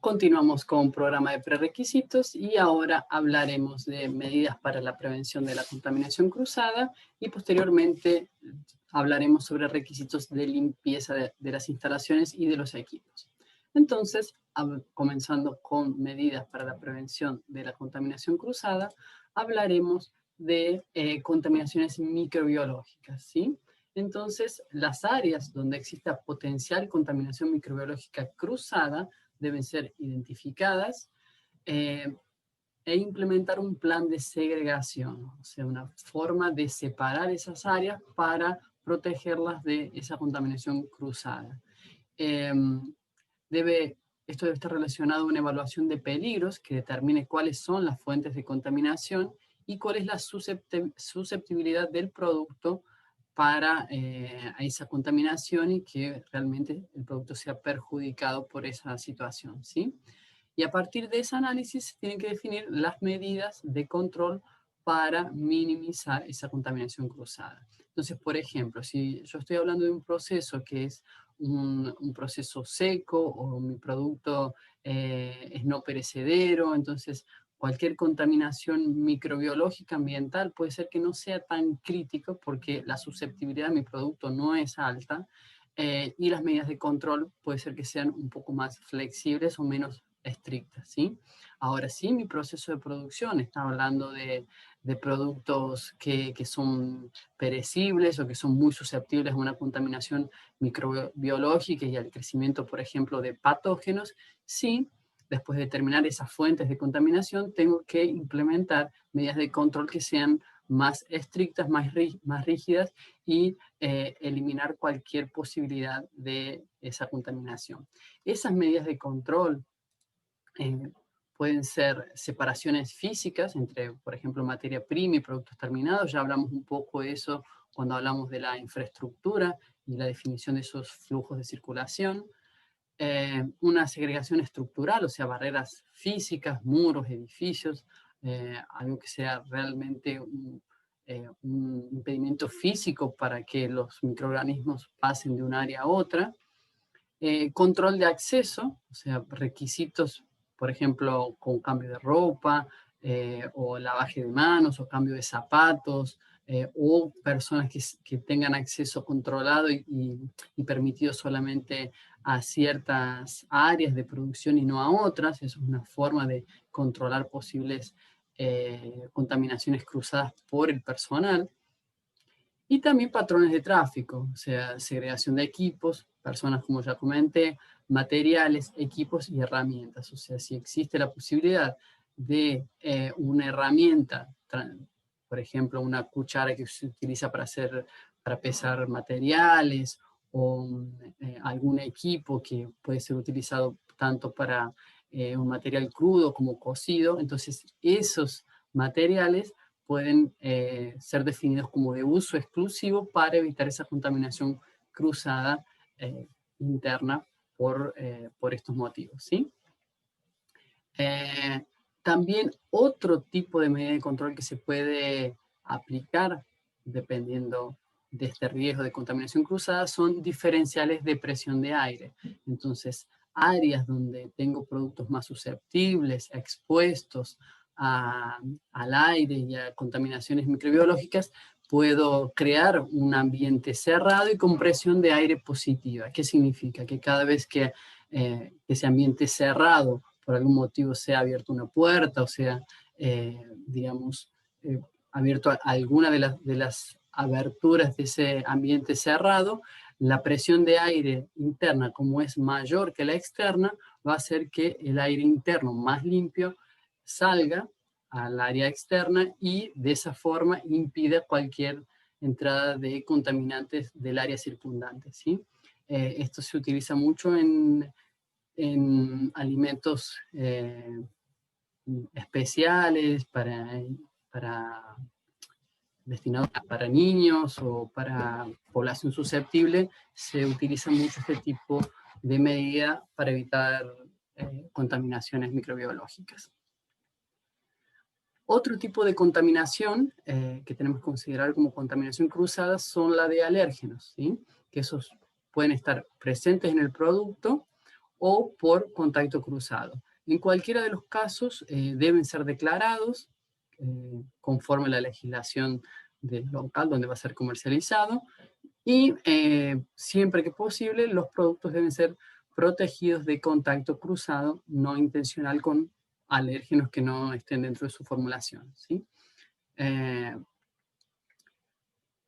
Continuamos con programa de prerequisitos y ahora hablaremos de medidas para la prevención de la contaminación cruzada y posteriormente hablaremos sobre requisitos de limpieza de las instalaciones y de los equipos. Entonces, comenzando con medidas para la prevención de la contaminación cruzada, hablaremos de contaminaciones microbiológicas, ¿sí? Entonces, las áreas donde exista potencial contaminación microbiológica cruzada deben ser identificadas eh, e implementar un plan de segregación, o sea, una forma de separar esas áreas para protegerlas de esa contaminación cruzada. Eh, debe, Esto debe estar relacionado a una evaluación de peligros que determine cuáles son las fuentes de contaminación y cuál es la susceptibilidad del producto para a esa contaminación y que realmente el producto sea perjudicado por esa situación, ¿sí? Y a partir de ese análisis se tienen que definir las medidas de control para minimizar esa contaminación cruzada. Entonces, por ejemplo, si yo estoy hablando de un proceso que es un proceso seco o mi producto es no perecedero, entonces cualquier contaminación microbiológica ambiental puede ser que no sea tan crítico porque la susceptibilidad de mi producto no es alta y las medidas de control puede ser que sean un poco más flexibles o menos estrictas, ¿sí? Ahora sí, mi proceso de producción está hablando de productos que son perecibles o que son muy susceptibles a una contaminación microbiológica y al crecimiento, por ejemplo, de patógenos, sí, después de determinar esas fuentes de contaminación, tengo que implementar medidas de control que sean más estrictas, más rígidas y eliminar cualquier posibilidad de esa contaminación. Esas medidas de control eh, pueden ser separaciones físicas entre, por ejemplo, materia prima y productos terminados. Ya hablamos un poco de eso cuando hablamos de la infraestructura y la definición de esos flujos de circulación. Una segregación estructural, o sea, barreras físicas, muros, edificios, algo que sea realmente un impedimento físico para que los microorganismos pasen de un área a otra. Control de acceso, o sea, requisitos, por ejemplo, con cambio de ropa, o lavaje de manos, o cambio de zapatos, o personas que tengan acceso controlado y permitido solamente a ciertas áreas de producción y no a otras. Eso es una forma de controlar posibles contaminaciones cruzadas por el personal. Y también patrones de tráfico, o sea, segregación de equipos, personas como ya comenté, materiales, equipos y herramientas. O sea, si existe la posibilidad de una herramienta, por ejemplo, una cuchara que se utiliza para pesar materiales o algún equipo que puede ser utilizado tanto para un material crudo como cocido, entonces esos materiales pueden ser definidos como de uso exclusivo para evitar esa contaminación cruzada interna por estos motivos, ¿sí? Eh, También otro tipo de medida de control que se puede aplicar dependiendo de este riesgo de contaminación cruzada son diferenciales de presión de aire. Entonces, áreas donde tengo productos más susceptibles, expuestos al aire y a contaminaciones microbiológicas, puedo crear un ambiente cerrado y con presión de aire positiva. ¿Qué significa? Que cada vez que ese ambiente cerrado por algún motivo sea abierta una puerta o sea, digamos, abierto a alguna de las aberturas de ese ambiente cerrado, la presión de aire interna, como es mayor que la externa, va a hacer que el aire interno más limpio salga al área externa y de esa forma impida cualquier entrada de contaminantes del área circundante, ¿sí? Esto se utiliza mucho en alimentos especiales para destinados para niños o para población susceptible, se utiliza mucho este tipo de medida para evitar contaminaciones microbiológicas. Otro tipo de contaminación que tenemos que considerar como contaminación cruzada son la de alérgenos, ¿sí? Que esos pueden estar presentes en el producto o por contacto cruzado. En cualquiera de los casos deben ser declarados conforme a la legislación del local donde va a ser comercializado, y siempre que posible los productos deben ser protegidos de contacto cruzado no intencional con alérgenos que no estén dentro de su formulación, ¿sí?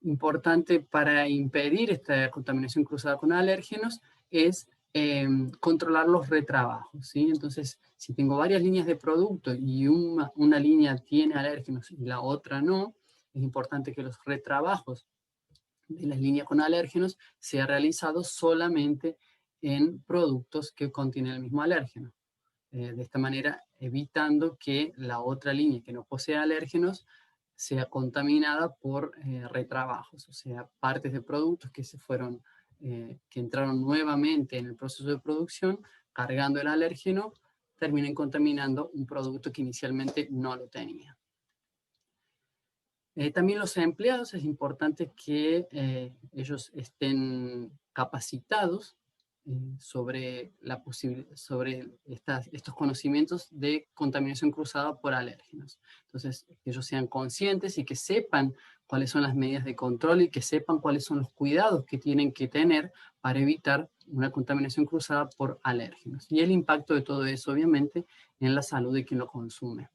Importante para impedir esta contaminación cruzada con alérgenos es controlar los retrabajos, ¿sí? Entonces, si tengo varias líneas de producto y una línea tiene alérgenos y la otra no, es importante que los retrabajos de las líneas con alérgenos sea realizado solamente en productos que contienen el mismo alérgeno. De esta manera, evitando que la otra línea que no posee alérgenos sea contaminada por retrabajos, o sea, partes de productos que que entraron nuevamente en el proceso de producción, cargando el alérgeno, terminen contaminando un producto que inicialmente no lo tenía. También los empleados, es importante que ellos estén capacitados sobre estos conocimientos de contaminación cruzada por alérgenos. Entonces, que ellos sean conscientes y que sepan cuáles son las medidas de control y que sepan cuáles son los cuidados que tienen que tener para evitar una contaminación cruzada por alérgenos. Y el impacto de todo eso, obviamente, en la salud de quien lo consume.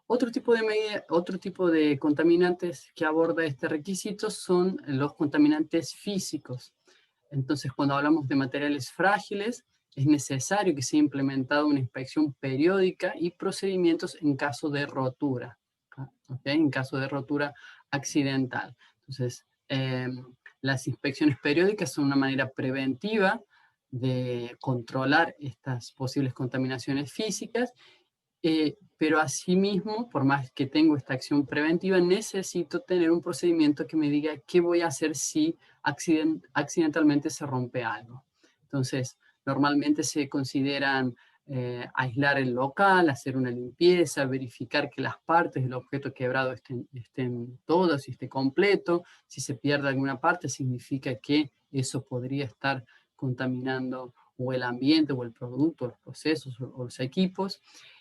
Otro tipo de contaminantes que aborda este requisito son los contaminantes físicos. Entonces, cuando hablamos de materiales frágiles, es necesario que sea implementada una inspección periódica y procedimientos en caso de rotura, ¿okay? En caso de rotura accidental. Entonces, las inspecciones periódicas son una manera preventiva de controlar estas posibles contaminaciones físicas, pero asimismo, por más que tengo esta acción preventiva, necesito tener un procedimiento que me diga qué voy a hacer si accidentalmente se rompe algo. Entonces, normalmente se consideran aislar el local, hacer una limpieza, verificar que las partes del objeto quebrado estén todas y esté completo. Si se pierde alguna parte, significa que eso podría estar contaminando o el ambiente, o el producto, o los procesos, o los equipos.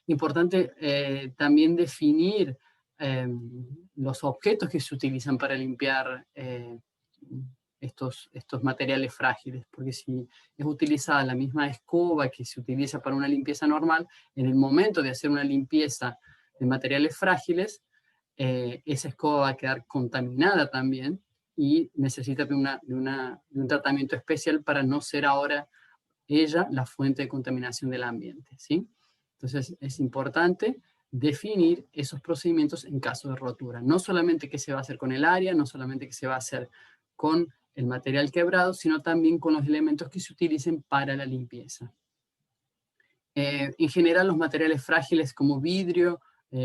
Importante también definir los objetos que se utilizan para limpiar estos materiales frágiles, porque si es utilizada la misma escoba que se utiliza para una limpieza normal, en el momento de hacer una limpieza de materiales frágiles, esa escoba va a quedar contaminada también y necesita de un tratamiento especial para no ser ahora ella la fuente de contaminación del ambiente, ¿sí? Entonces es importante definir esos procedimientos en caso de rotura. No solamente qué se va a hacer con el área, no solamente qué se va a hacer con el material quebrado, sino también con los elementos que se utilicen para la limpieza. En general, los materiales frágiles como vidrio,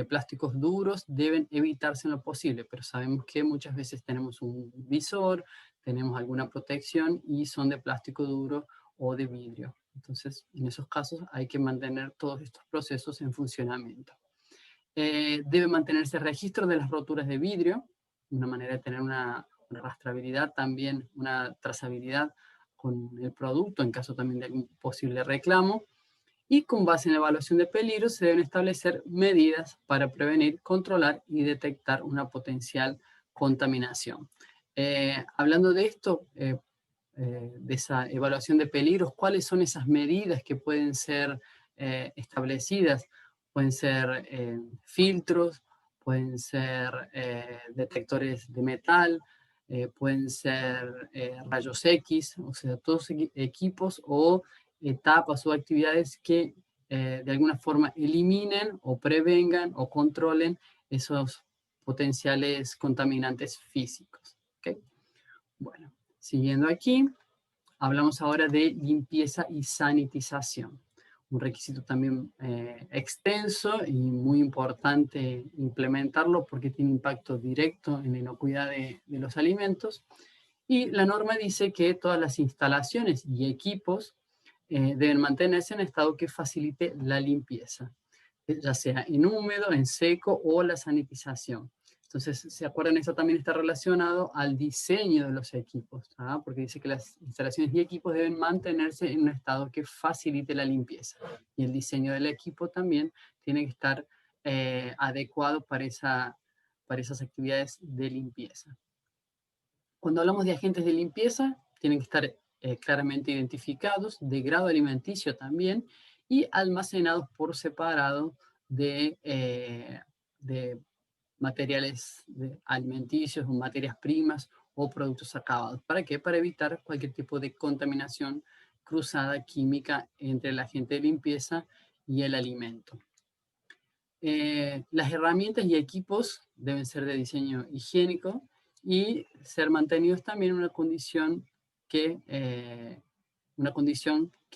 plásticos duros, deben evitarse en lo posible, pero sabemos que muchas veces tenemos un visor, tenemos alguna protección y son de plástico duro o de vidrio. Entonces, en esos casos hay que mantener todos estos procesos en funcionamiento. Debe mantenerse registro de las roturas de vidrio, una manera de tener una rastreabilidad, también una trazabilidad con el producto en caso también de algún posible reclamo. Y con base en la evaluación de peligros se deben establecer medidas para prevenir, controlar y detectar una potencial contaminación. Hablando de esto, de esa evaluación de peligros, ¿cuáles son esas medidas que pueden ser establecidas? Pueden ser filtros, pueden ser detectores de metal, pueden ser rayos X, o sea, todos equipos o etapas o actividades que de alguna forma eliminen o prevengan o controlen esos potenciales contaminantes físicos. ¿Okay? Bueno, siguiendo aquí, hablamos ahora de limpieza y sanitización. Un requisito también extenso y muy importante implementarlo porque tiene impacto directo en la inocuidad de los alimentos. Y la norma dice que todas las instalaciones y equipos deben mantenerse en estado que facilite la limpieza, ya sea en húmedo, en seco o la sanitización. Entonces, ¿se acuerdan? Eso también está relacionado al diseño de los equipos, ¿ah? Porque dice que las instalaciones y equipos deben mantenerse en un estado que facilite la limpieza. Y el diseño del equipo también tiene que estar adecuado para esas actividades de limpieza. Cuando hablamos de agentes de limpieza, tienen que estar claramente identificados, de grado alimenticio también, y almacenados por separado de materiales alimenticios o materias primas o productos acabados. ¿Para qué? Para evitar cualquier tipo de contaminación cruzada química entre el agente de limpieza y el alimento. Las herramientas y equipos deben ser de diseño higiénico y ser mantenidos también en una condición que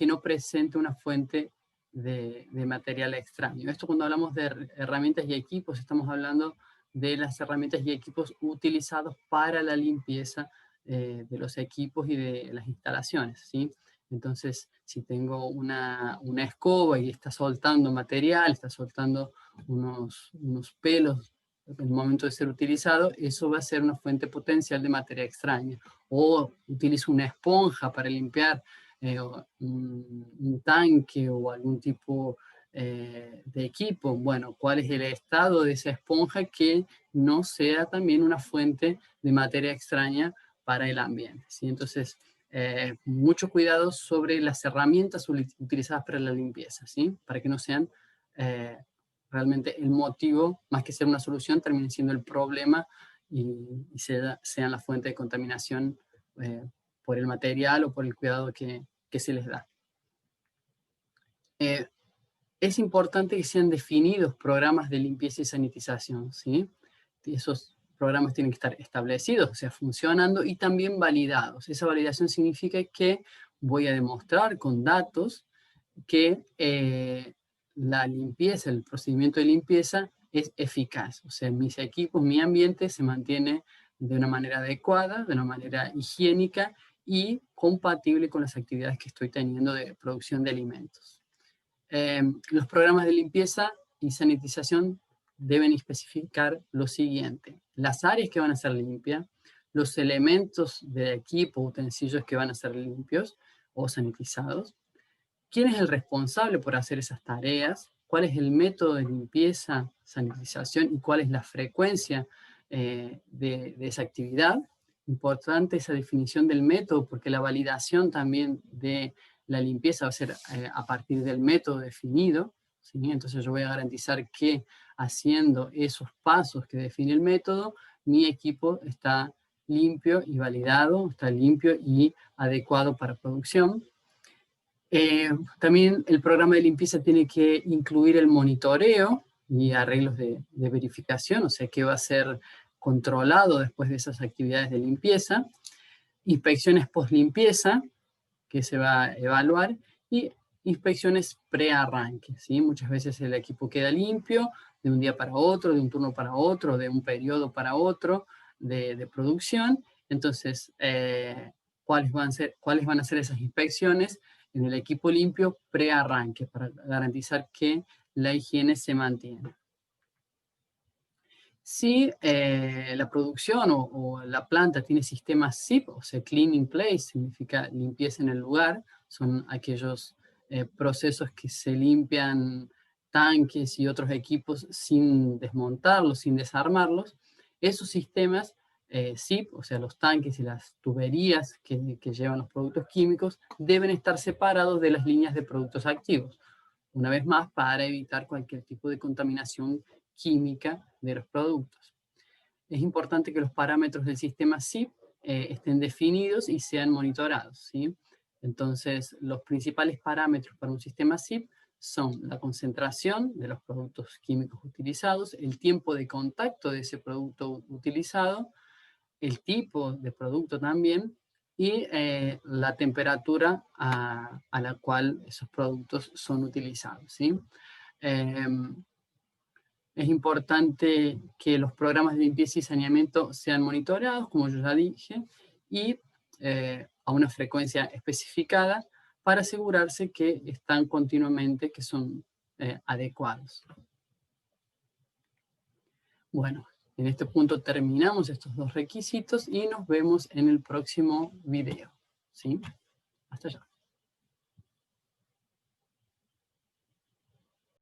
no presente una fuente de material extraño. Esto cuando hablamos de herramientas y equipos, estamos hablando de las herramientas y equipos utilizados para la limpieza de los equipos y de las instalaciones, ¿sí? Entonces, si tengo una escoba y está soltando material, está soltando unos pelos en el momento de ser utilizado, eso va a ser una fuente potencial de materia extraña. O utilizo una esponja para limpiar un tanque o algún tipo de equipo. Bueno, ¿cuál es el estado de esa esponja que no sea también una fuente de materia extraña para el ambiente? ¿Sí? Entonces, mucho cuidado sobre las herramientas utilizadas para la limpieza, ¿sí? Para que no sean realmente el motivo, más que ser una solución, termine siendo el problema y sean la fuente de contaminación por el material o por el cuidado que se les da. Es importante que sean definidos programas de limpieza y sanitización, ¿sí? Esos programas tienen que estar establecidos, o sea, funcionando y también validados. Esa validación significa que voy a demostrar con datos que la limpieza, el procedimiento de limpieza es eficaz. O sea, mis equipos, mi ambiente se mantiene de una manera adecuada, de una manera higiénica y compatible con las actividades que estoy teniendo de producción de alimentos. Los programas de limpieza y sanitización deben especificar lo siguiente: las áreas que van a ser limpias, los elementos de equipo, utensilios que van a ser limpios o sanitizados, quién es el responsable por hacer esas tareas, cuál es el método de limpieza, sanitización y cuál es la frecuencia de esa actividad. Importante esa definición del método, porque la validación también de la limpieza va a ser a partir del método definido, ¿sí? Entonces yo voy a garantizar que haciendo esos pasos que define el método, mi equipo está limpio y validado, está limpio y adecuado para producción. También el programa de limpieza tiene que incluir el monitoreo y arreglos de verificación, o sea, que va a ser controlado después de esas actividades de limpieza, inspecciones post-limpieza, que se va a evaluar, y inspecciones pre-arranque, ¿sí? Muchas veces el equipo queda limpio de un día para otro, de un turno para otro, de un periodo para otro de producción. Entonces, ¿cuáles van a ser esas inspecciones en el equipo limpio pre-arranque para garantizar que la higiene se mantiene? Si la producción o la planta tiene sistemas SIP, o sea, Clean in Place, significa limpieza en el lugar, son aquellos procesos que se limpian tanques y otros equipos sin desmontarlos, sin desarmarlos. Esos sistemas SIP, o sea, los tanques y las tuberías que llevan los productos químicos, deben estar separados de las líneas de productos activos. Una vez más, para evitar cualquier tipo de contaminación química de los productos. Es importante que los parámetros del sistema SIP estén definidos y sean monitorados, ¿sí? Entonces, los principales parámetros para un sistema SIP son la concentración de los productos químicos utilizados, el tiempo de contacto de ese producto utilizado, el tipo de producto también, y la temperatura a la cual esos productos son utilizados, ¿sí? Es importante que los programas de limpieza y saneamiento sean monitoreados, como yo ya dije, y a una frecuencia especificada para asegurarse que están continuamente, que son adecuados. Bueno, En este punto terminamos estos dos requisitos y nos vemos en el próximo video. ¿Sí? Hasta allá.